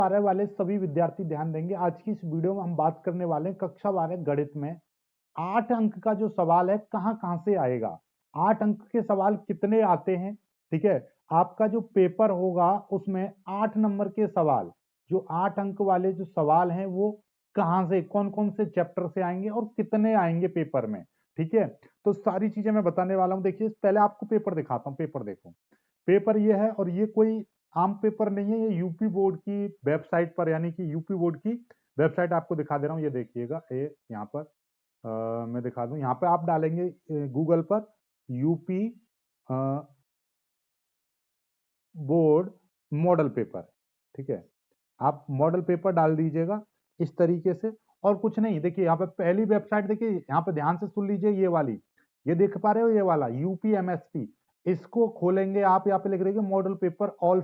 12 वाले सभी विद्यार्थी ध्यान देंगे। आज की इस वीडियो में हम बात करने वाले हैं कक्षा 12 गणित में 8 अंक का जो सवाल है कहां से आएगा। 8 अंक के सवाल कितने आते हैं, ठीक है। आपका जो पेपर होगा उसमें 8 नंबर के सवाल, जो 8 अंक वाले जो सवाल हैं वो कहां से, कौन कौन से चैप्टर से आएंगे और कितने आएंगे पेपर में, ठीक है। तो सारी चीजें मैं बताने वाला हूं। देखिए पहले आपको पेपर दिखाता हूं। पेपर देखो, पेपर ये है और ये कोई आम पेपर नहीं है। ये यूपी बोर्ड की वेबसाइट पर, यानी कि यूपी बोर्ड की वेबसाइट आपको दिखा दे रहा हूँ। ये देखिएगा, ये यहाँ पर मैं दिखा दूं। यहाँ पे आप डालेंगे गूगल पर यूपी बोर्ड मॉडल पेपर, ठीक है। आप मॉडल पेपर डाल दीजिएगा इस तरीके से, और कुछ नहीं। देखिए यहाँ पे पहली वेबसाइट, देखिए यहाँ पे ध्यान से सुन लीजिए, ये वाली, ये देख पा रहे हो, ये वाला यूपीएमएसपी। इसको खोलेंगे आप, यहाँ पे लिख रहे model paper all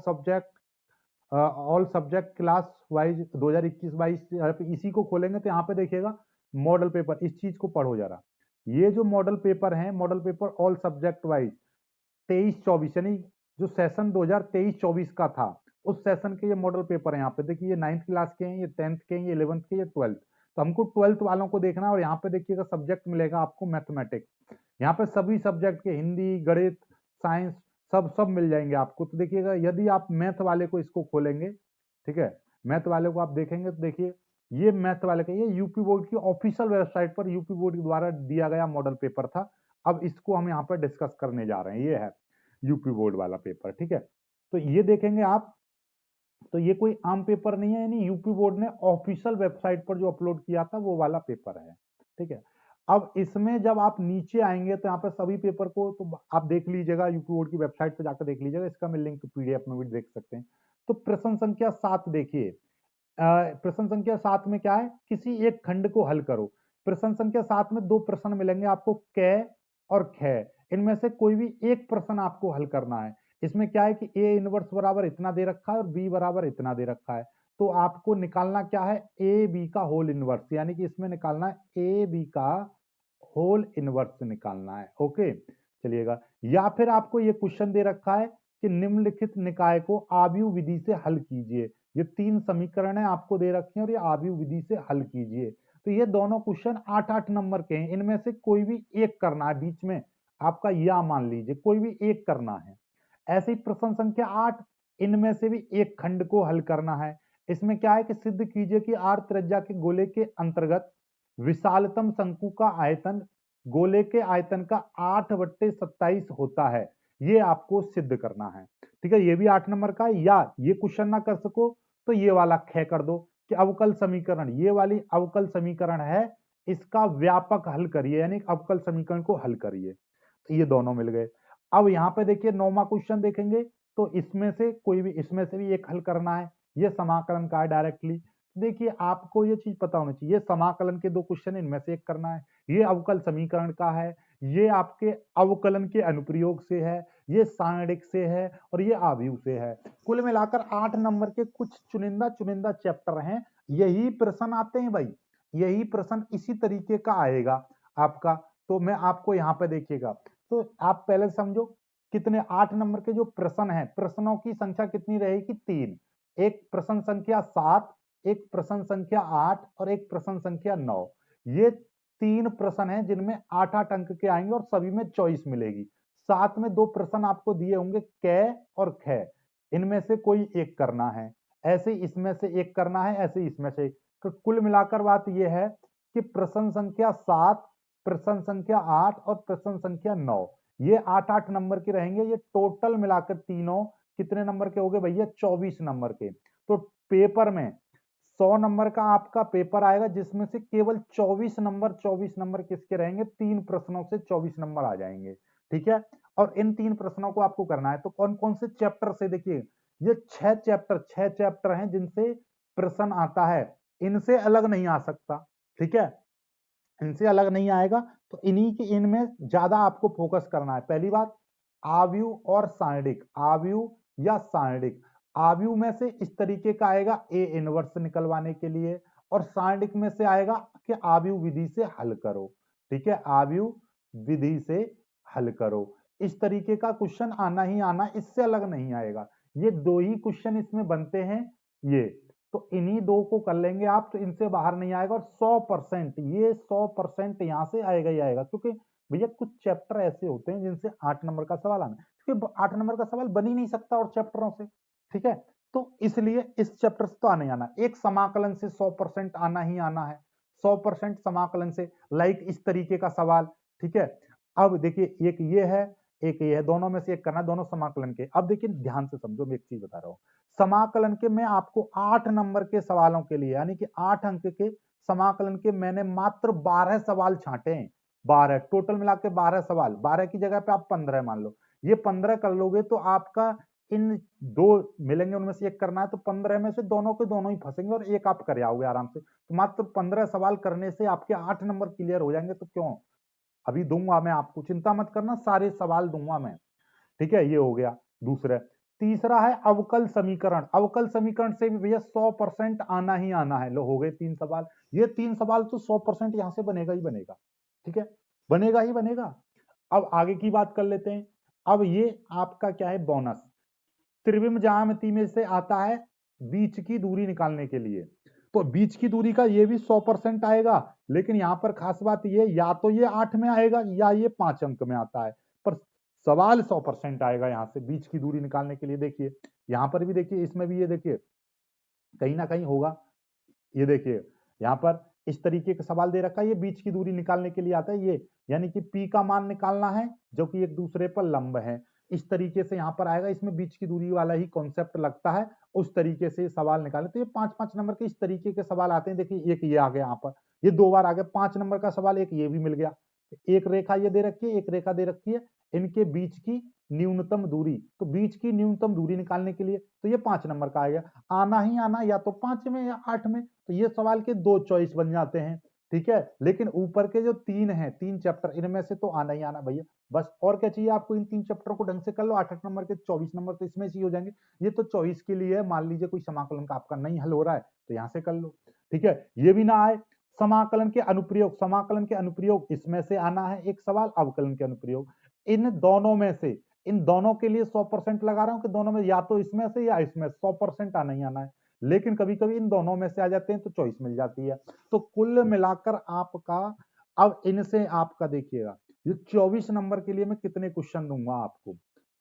subject class wise 2021-22। इसी को खोलेंगे तो यहाँ पे देखिएगा मॉडल पेपर। इस चीज को पढ़ो जरा। ये जो मॉडल पेपर है, model paper all subject wise 23-24, यानी जो सेशन 2023-24 का था उस सेशन के ये मॉडल पेपर है। यहाँ पे देखिए, ये 9th क्लास के हैं, ये 10th के हैं, ये 11th के, ये 12th। तो हमको 12th वालों को देखना है। और यहाँ पे देखिएगा सब्जेक्ट मिलेगा आपको मैथमेटिक्स। यहाँ पे सभी सब्जेक्ट के हिंदी, गणित, साइंस सब सब मिल जाएंगे आपको। तो देखिएगा, यदि आप मैथ वाले को इसको खोलेंगे, ठीक है, मैथ वाले को आप देखेंगे तो देखिए ये मैथ वाले का, ये यूपी बोर्ड की ऑफिशियल वेबसाइट पर यूपी बोर्ड के द्वारा दिया गया मॉडल पेपर था। अब इसको हम यहाँ पर डिस्कस करने जा रहे हैं। ये है यूपी बोर्ड वाला पेपर, ठीक है। तो ये देखेंगे आप, तो ये कोई आम पेपर नहीं है, यानी यूपी बोर्ड ने ऑफिशियल वेबसाइट पर जो अपलोड किया था वो वाला पेपर है, ठीक है। अब इसमें जब आप नीचे आएंगे तो यहाँ पर सभी पेपर को तो आप देख लीजिएगा, यूपी बोर्ड की वेबसाइट पर जाकर देख लीजिएगा। इसका मैं लिंक पीडीएफ में भी देख सकते हैं। तो प्रश्न संख्या 7 देखिए। प्रश्न संख्या 7 में क्या है, किसी एक खंड को हल करो। प्रश्न संख्या 7 में दो प्रश्न मिलेंगे आपको, क और ख। इनमें से कोई भी एक प्रश्न आपको हल करना है। इसमें क्या है कि ए इनवर्स बराबर इतना दे रखा है और बी बराबर इतना दे रखा है। तो आपको निकालना क्या है, ए बी का होल इनवर्स, यानी कि इसमें निकालना है ए बी का होल इनवर्स निकालना है। ओके, चलिएगा। या फिर आपको ये क्वेश्चन दे रखा है कि निम्नलिखित निकाय को आव्यूह विधि से हल कीजिए। ये 3 समीकरण है आपको दे रखे हैं और ये आव्यूह विधि से हल कीजिए। तो ये दोनों क्वेश्चन 8-8 नंबर के हैं। इनमें से कोई भी एक करना है। बीच में आपका या मान लीजिए कोई भी एक करना है। ऐसे ही प्रश्न संख्या 8, इनमें से भी एक खंड को हल करना है। इसमें क्या है कि सिद्ध कीजिए कि आर त्रिज्या के गोले के अंतर्गत विशालतम शंकु का आयतन गोले के आयतन का 8/27 होता है। ये आपको सिद्ध करना है, ठीक है। ये भी 8 नंबर का है। या ये क्वेश्चन ना कर सको तो ये वाला ख कर दो कि अवकल समीकरण, ये वाली अवकल समीकरण है, इसका व्यापक हल करिए, यानी अवकल समीकरण को हल करिए। तो ये दोनों मिल गए। अब यहाँ पे देखिए 9वां क्वेश्चन देखेंगे तो इसमें से कोई भी, इसमें से भी एक हल करना है। ये समाकलन का है डायरेक्टली। देखिए आपको ये चीज पता होनी चाहिए, समाकलन के 2 क्वेश्चन, इनमें से एक करना है। ये अवकल समीकरण का है, ये आपके अवकलन के अनुप्रयोग से है, ये सारणिक से है और ये आव्यूह से है। कुल मिलाकर 8 नंबर के कुछ चुनिंदा चुनिंदा चैप्टर हैं। यही प्रश्न आते हैं भाई, यही प्रश्न इसी तरीके का आएगा आपका। तो मैं आपको यहाँ पे देखिएगा, तो आप पहले समझो कितने 8 नंबर के जो प्रश्न है, प्रश्नों की संख्या कितनी रहेगी, 3। एक प्रश्न संख्या 7, एक प्रश्न संख्या 8 और एक प्रश्न संख्या 9। ये 3 प्रश्न हैं जिनमें 8-8 अंक के आएंगे और सभी में चॉइस मिलेगी। साथ में 2 प्रश्न आपको दिए होंगे क और ख, इनमें से कोई एक करना है। ऐसे इसमें से एक करना है, ऐसे इसमें से। तो कुल मिलाकर बात यह है कि प्रश्न संख्या 7, प्रश्न संख्या 8 और प्रश्न संख्या 9, ये 8-8 नंबर के रहेंगे। ये टोटल मिलाकर तीनों कितने नंबर के हो गए भैया, 24 नंबर के। तो पेपर में 100 नंबर का आपका पेपर आएगा, जिसमें से केवल 24 नंबर किसके रहेंगे, 3 प्रश्नों से 24 नंबर आ जाएंगे, ठीक है। और इन 3 प्रश्नों को आपको करना है। तो कौन कौन से चैप्टर से, देखिए ये 6 चैप्टर हैं जिनसे प्रश्न आता है। इनसे अलग नहीं आ सकता, ठीक है, इनसे अलग नहीं आएगा। तो इन्हीं के, इनमें ज्यादा आपको फोकस करना है। पहली बात, आव्यूह और सारणिक, आव्यूह या सारणिक। आव्यूह में से इस तरीके का आएगा ए इनवर्स निकलवाने के लिए, और सारणिक में से आएगा कि आव्यूह विधि से हल करो, ठीक है, आव्यूह विधि से हल करो। इस तरीके का क्वेश्चन आना ही आना, इससे अलग नहीं आएगा। ये 2 ही क्वेश्चन इसमें बनते हैं। ये तो इन्हीं दो को कर लेंगे आप, तो इनसे बाहर नहीं आएगा। और 100% ये 100% यहां से आएगा ही आएगा, क्योंकि भैया कुछ चैप्टर ऐसे होते हैं जिनसे 8 नंबर का सवाल आना है, क्योंकि 8 नंबर का सवाल बन ही नहीं सकता और चैप्टरों से, ठीक है। तो इसलिए इस चैप्टर से तो आना ही आना, एक समाकलन से 100% आना ही आना है, 100% समाकलन से, लाइक इस तरीके का सवाल, ठीक है। अब देखिए एक ये है, एक ये है, दोनों में से एक करना, दोनों समाकलन के। अब देखिए ध्यान से समझो, मैं एक चीज बता रहा हूं, समाकलन के मैं आपको 8 नंबर के सवालों के लिए, यानी कि 8 अंक के समाकलन के मैंने मात्र 12 सवाल छांटे हैं, 12 टोटल मिला के 12 सवाल, 12 की जगह पे आप 15 मान लो, ये 15 कर लोगे तो आपका इन दो मिलेंगे, उनमें से एक करना है, तो 15 में से दोनों के दोनों ही फंसेंगे और एक आप कर आओगे आराम से। तो मात्र 15 सवाल करने से आपके 8 नंबर क्लियर हो जाएंगे। तो क्यों, अभी दूंगा मैं आपको, चिंता मत करना, सारे सवाल दूंगा मैं, ठीक है। ये हो गया दूसरा। तीसरा है अवकल समीकरण। अवकल समीकरण से भी भैया 100% आना ही आना है। लो हो गए 3 सवाल, ये 3 सवाल तो 100% यहां से बनेगा ही बनेगा, ठीक है, बनेगा ही बनेगा। अब आगे की बात कर लेते हैं। अब ये आपका क्या है, बोनस, त्रिविम ज्यामिति में से आता है बीच की दूरी निकालने के लिए। तो बीच की दूरी का ये भी 100% आएगा, लेकिन यहां पर खास बात ये, या तो ये 8 में आएगा या ये 5 अंक में आता है, पर सवाल 100% आएगा यहां से बीच की दूरी निकालने के लिए। देखिए यहां पर भी देखिए, इसमें भी ये देखिए कहीं ना कहीं होगा, ये देखिए यहां पर इस तरीके का सवाल दे रखा है, ये बीच की दूरी निकालने के लिए आता है ये, यानी कि पी का मान निकालना है जो कि एक दूसरे पर लंब है, इस तरीके से यहां पर आएगा, इसमें बीच की दूरी वाला ही कॉन्सेप्ट लगता है, उस तरीके से सवाल निकाले। तो ये 5-5 नंबर के इस तरीके के सवाल आते हैं। देखिए एक ये आ गया, यहाँ पर ये 2 बार आ गया 5 नंबर का सवाल, एक ये भी मिल गया, एक रेखा ये दे रखी है, एक रेखा दे रखी है, इनके बीच की न्यूनतम दूरी, तो बीच की न्यूनतम दूरी निकालने के लिए तो ये 5 नंबर का आएगा, आना ही आना या तो 5 में या 8 में। तो ये सवाल के 2 चॉइस बन जाते हैं, ठीक है। लेकिन ऊपर के जो 3 हैं, 3 चैप्टर, इनमें से तो आना ही आना भैया, बस और क्या चाहिए आपको, इन 3 चैप्टरों को ढंग से कर लो, 8-8 नंबर के 24 नंबर तो इसमें से ही हो जाएंगे। ये तो चॉइस के लिए है, मान लीजिए कोई समाकलन का आपका नहीं हल हो रहा है तो यहां से कर लो, ठीक है। ये भी ना आए, समाकलन के अनुप्रयोग, समाकलन के अनुप्रयोग इसमें से आना है एक सवाल, अवकलन के अनुप्रयोग, इन दोनों में से, इन दोनों के लिए 100% लगा रहा हूं कि दोनों में या तो इसमें से या इसमें 100% आना ही आना है, लेकिन कभी कभी इन दोनों में से आ जाते हैं तो चॉइस मिल जाती है। तो कुल मिलाकर आपका, अब इनसे आपका देखिएगा, ये 24 नंबर के लिए मैं कितने क्वेश्चन दूंगा आपको,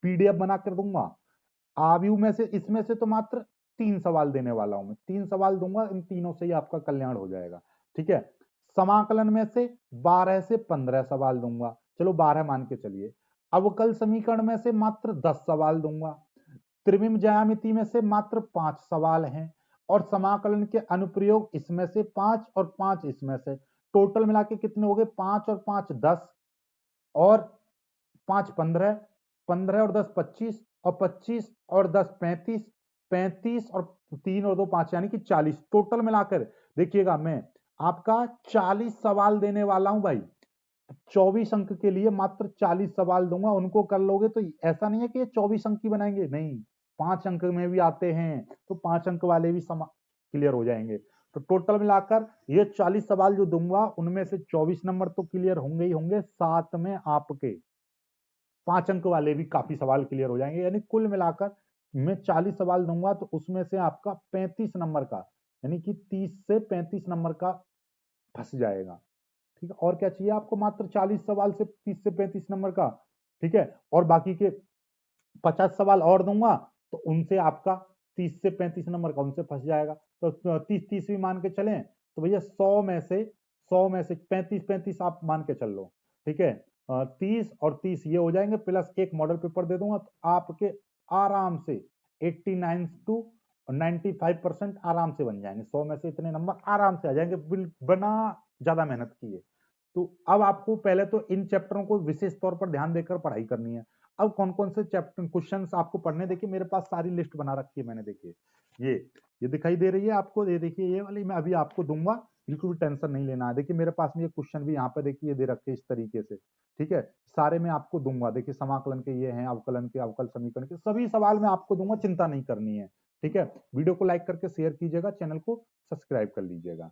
पीडीएफ बनाकर दूंगा। आयु में से, इसमें से तो मात्र 3 सवाल देने वाला हूं मैं, 3 सवाल दूंगा, इन तीनों से ही आपका कल्याण हो जाएगा, ठीक है। समाकलन में से 12 से 15 सवाल दूंगा, चलो 12 मान के चलिए। अवकल समीकरण में से मात्र 10 सवाल दूंगा, त्रिविम ज्यामिति में से मात्र 5 सवाल हैं, और समाकलन के अनुप्रयोग इसमें से 5 और 5 इसमें से, टोटल मिला के कितने हो गए, 5 और 5 10, और 5 15, 15 और 10 25, और 25 और 10 35, 35 और 3 और 2 5, यानी कि 40, टोटल मिलाकर देखिएगा मैं आपका 40 सवाल देने वाला हूं भाई। 24 अंक के लिए मात्र 40 सवाल दूंगा, उनको कर लोगे तो ऐसा नहीं है कि ये 24 अंक की बनाएंगे, नहीं, 5 अंक में भी आते हैं, तो 5 अंक वाले भी क्लियर हो जाएंगे। तो टोटल मिलाकर ये 40 सवाल जो दूंगा उनमें से 24 नंबर तो क्लियर होंगे ही होंगे, साथ में आपके 5 अंक वाले भी काफी सवाल क्लियर हो जाएंगे, यानी कुल मिलाकर मैं 40 सवाल दूंगा तो उसमें से आपका 35 नंबर का, यानी कि 30 से 35 नंबर का फंस जाएगा, ठीक है। और क्या चाहिए आपको, मात्र 40 सवाल से 30 से 35 नंबर का, ठीक है। और बाकी के 50 सवाल और दूंगा तो उनसे आपका 30 से 35 नंबर का उनसे फंस जाएगा। तो 30-30 भी मान के चलें तो भैया 100 में से 35-35 आप मान के चल लो, ठीक है। 30 और 30 ये हो जाएंगे, प्लस एक मॉडल पेपर दे दूंगा, तो आपके आराम से 89 to 95% आराम से बन जाएंगे, 100 में से इतने नंबर आराम से आ जाएंगे बिना ज्यादा मेहनत किए। तो अब आपको पहले तो इन चैप्टरों को विशेष तौर पर ध्यान देकर पढ़ाई करनी है। अब कौन कौन से चैप्टर क्वेश्चंस आपको पढ़ने, देखिए मेरे पास सारी लिस्ट बना रखी है मैंने, देखिए ये दिखाई दे रही है आपको, ये देखिए ये वाली मैं अभी आपको दूंगा, बिल्कुल भी टेंशन नहीं लेना है। देखिए मेरे पास में ये क्वेश्चन भी यहाँ पे देखिए दे रखे इस तरीके से, ठीक है, सारे मैं आपको दूंगा। देखिए समाकलन के ये हैं, अवकलन के, अवकल समीकरण के सभी सवाल मैं आपको दूंगा, चिंता नहीं करनी है, ठीक है। वीडियो को लाइक करके शेयर कीजिएगा, चैनल को सब्सक्राइब कर लीजिएगा।